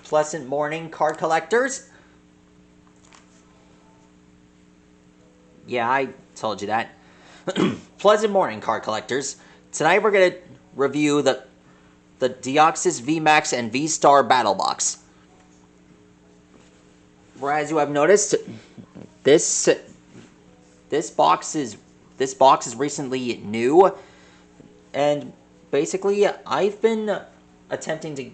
Pleasant morning, card collectors. Yeah, I told you that. Pleasant morning, card collectors. Tonight we're going to review the Deoxys VMAX and V-Star Battle Box. Where, as you have noticed, this box is recently new, and basically I've been attempting to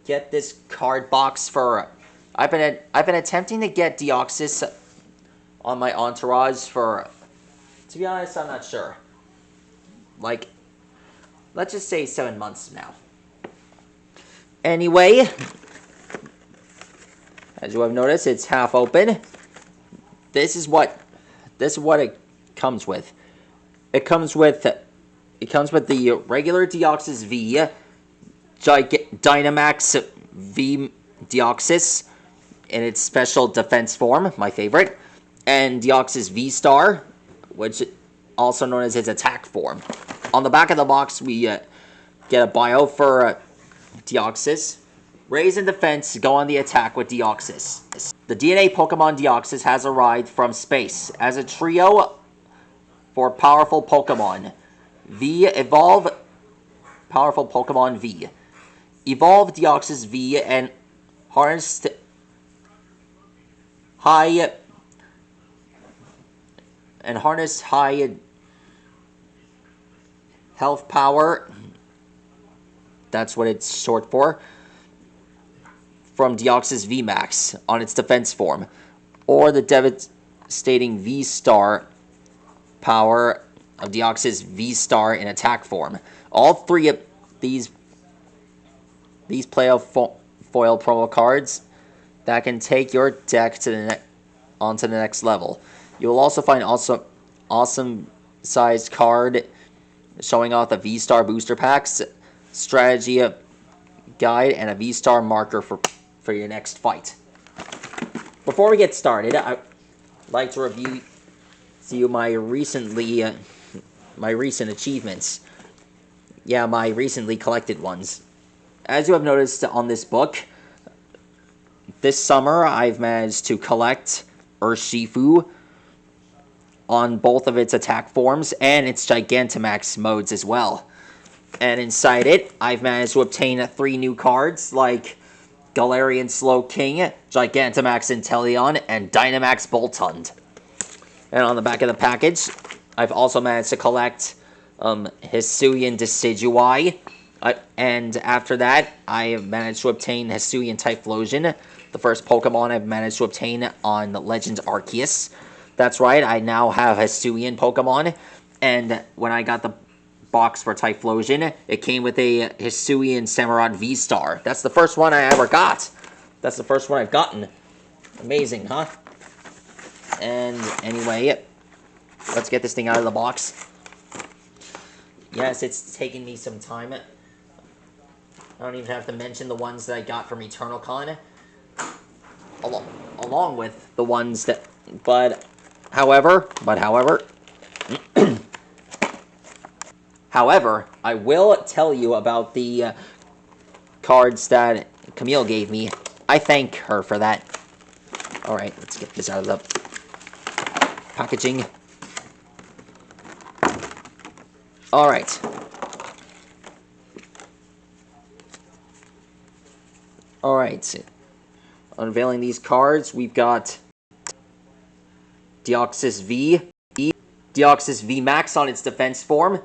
get this card box for I've been attempting to get Deoxys on my entourage for, to be honest, I'm not sure. Like, let's just say 7 months now. Anyway, as you have noticed, it's half open. This is what it comes with. It comes with the regular Deoxys V, Dynamax V Deoxys in its special defense form, my favorite, and Deoxys V-Star, which also known as its attack form. On the back of the box, we get a bio for Deoxys. Raise in defense, go on the attack with Deoxys. The DNA Pokemon Deoxys has arrived from space as a trio for powerful Pokemon. Powerful Pokemon V. Evolve Deoxys V and harness high health power. That's what it's short for. From Deoxys VMAX on its defense form, or the devastating V-Star power of Deoxys V-Star in attack form. All three of these playoff foil promo cards that can take your deck to onto the next level. You will also find awesome sized card showing off the V-Star booster packs, strategy guide, and a V-Star marker for your next fight. Before we get started, I'd like to review my recent achievements. Yeah, my recently collected ones. As you have noticed on this book, this summer I've managed to collect Urshifu on both of its attack forms and its Gigantamax modes as well. And inside it, I've managed to obtain 3 new cards like Galarian Slowking, Gigantamax Inteleon, and Dynamax Boltund. And on the back of the package, I've also managed to collect Hisuian Decidueye. And after that, I have managed to obtain Hisuian Typhlosion, the first Pokemon I've managed to obtain on Legend Arceus. That's right, I now have Hisuian Pokemon, and when I got the box for Typhlosion, it came with a Hisuian Samurott V-Star. That's the first one I ever got. That's the first one I've gotten. Amazing, huh? And anyway, let's get this thing out of the box. Yes, it's taken me some time. I don't even have to mention the ones that I got from EternalCon, along with the ones that, however, I will tell you about the cards that Camille gave me. I thank her for that. Alright, let's get this out of the packaging. Alright. Alright. Unveiling these cards, we've got Deoxys V, Deoxys VMAX on its defense form,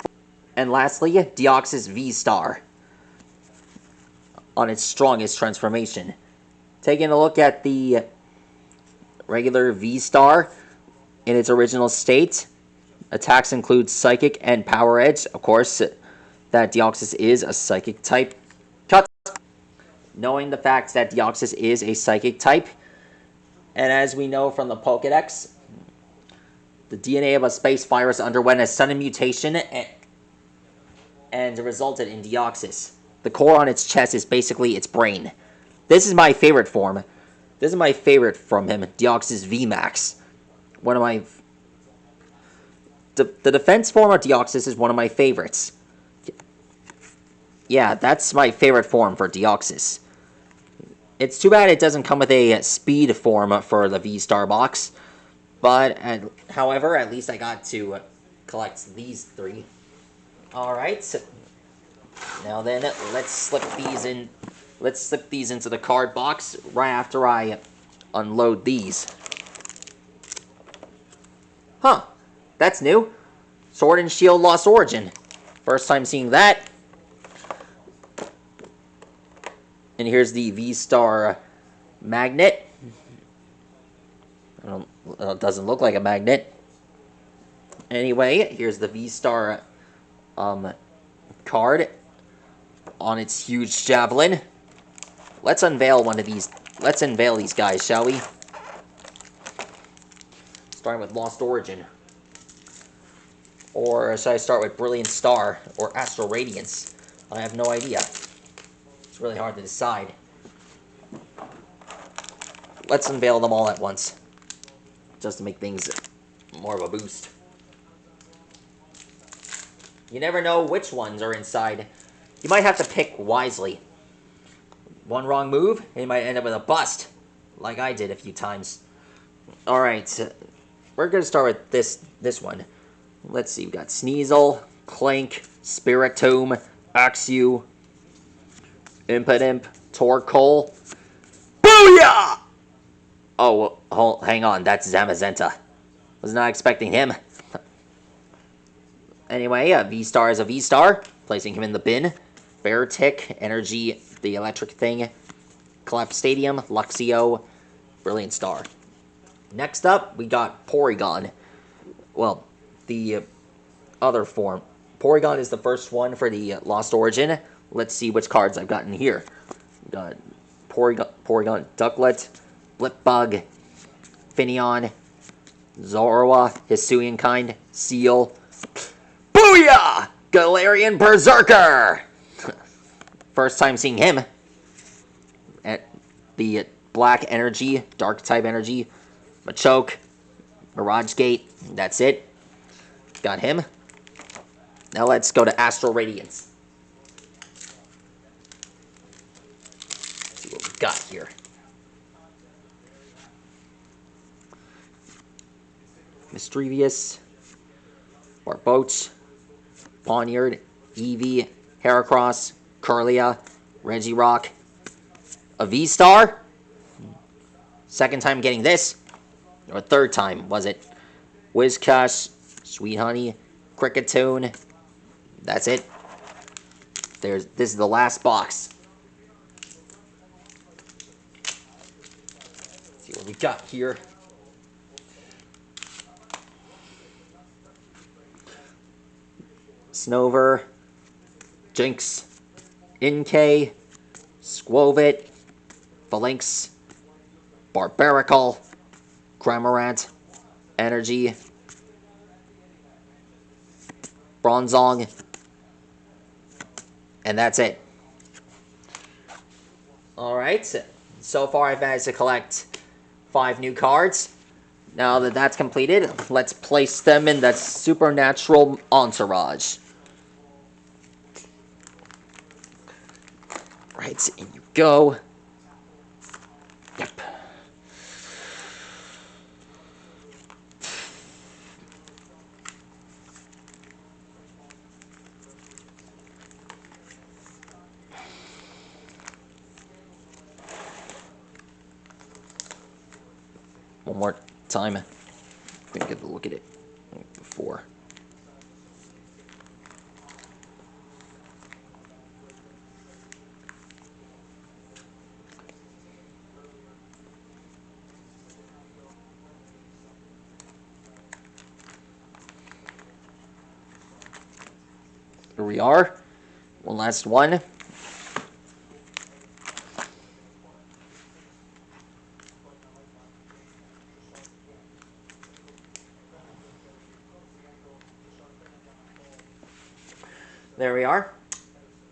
and lastly, Deoxys V-Star on its strongest transformation. Taking a look at the regular V-Star in its original state, attacks include Psychic and Power Edge. Of course, that Deoxys is a Psychic type. Knowing the fact that Deoxys is a Psychic type, and as we know from the Pokedex, the DNA of a space virus underwent a sudden mutation and resulted in Deoxys. The core on its chest is basically its brain. This is my favorite form. This is my favorite from him, Deoxys VMAX. One of my... The defense form of Deoxys is one of my favorites. Yeah, that's my favorite form for Deoxys. It's too bad it doesn't come with a speed form for the V-Star box. But, however, at least I got to collect these 3. Alright. Now then, let's slip these in. Let's slip these into the card box right after I unload these. Huh. That's new. Sword and Shield Lost Origin. First time seeing that. And here's the V-Star magnet. It doesn't look like a magnet. Anyway, here's the V-Star card on its huge javelin. Let's unveil one of these. Let's unveil these guys, shall we? Starting with Lost Origin. Or should I start with Brilliant Star or Astral Radiance? I have no idea. It's really hard to decide. Let's unveil them all at once, just to make things more of a boost. You never know which ones are inside. You might have to pick wisely. One wrong move, and you might end up with a bust, like I did a few times. Alright, we're going to start with this one. Let's see, we've got Sneasel, Clank, Spiritomb, Axew, Impidimp, Torkoal. Booyah! Oh, hang on, that's Zamazenta. Was not expecting him. Anyway, a V-Star is a V-Star, placing him in the bin. Beartick, Energy, the electric thing, Collapse Stadium, Luxio, Brilliant Star. Next up, we got Porygon. Well, the other form. Porygon is the first one for the Lost Origin. Let's see which cards I've gotten here. We got Porygon Ducklet, Blipbug, Finneon, Zorua, Hisuian kind, Seal. Booyah! Galarian Berserker! First time seeing him. At the Black Energy, Dark type Energy, Machoke, Mirage Gate. That's it. Got him. Now let's go to Astral Radiance. Let's see what we got here. Mischievous, Barboach, Pawniard, Eevee, Heracross, Kirlia, Regirock, a V-Star. Second time getting this, or third time was it? Whiscash, Sweet Honey, Cricketune. That's it. This is the last box. Let's see what we got here. Snover, Jinx, Inkay, Squovit, Phalanx, Barbaracle, Cramorant, Energy, Bronzong, and that's it. Alright, so far I've managed to collect 5 new cards. Now that that's completed, let's place them in that supernatural entourage. Right, in you go. Yep. One more time. I'm gonna get a look at it before. Here we are. One last one. There we are.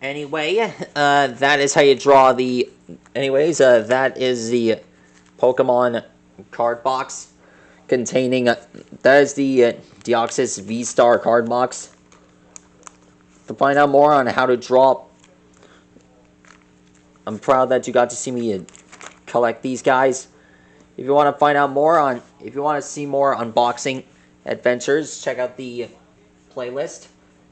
Anyway, that is how you draw the... Anyways, that is the Pokemon card box containing... that is the Deoxys V-Star card box. To find out more on how to draw... I'm proud that you got to see me collect these guys. If you want to find out more on, if you want to see more unboxing adventures, check out the playlist,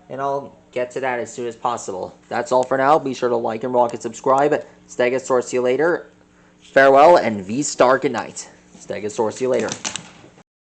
and I'll get to that as soon as possible. That's all for now. Be sure to like and rock and subscribe. Stegosaurus, see you later. Farewell and V-Star, good night. Stegosaurus, see you later.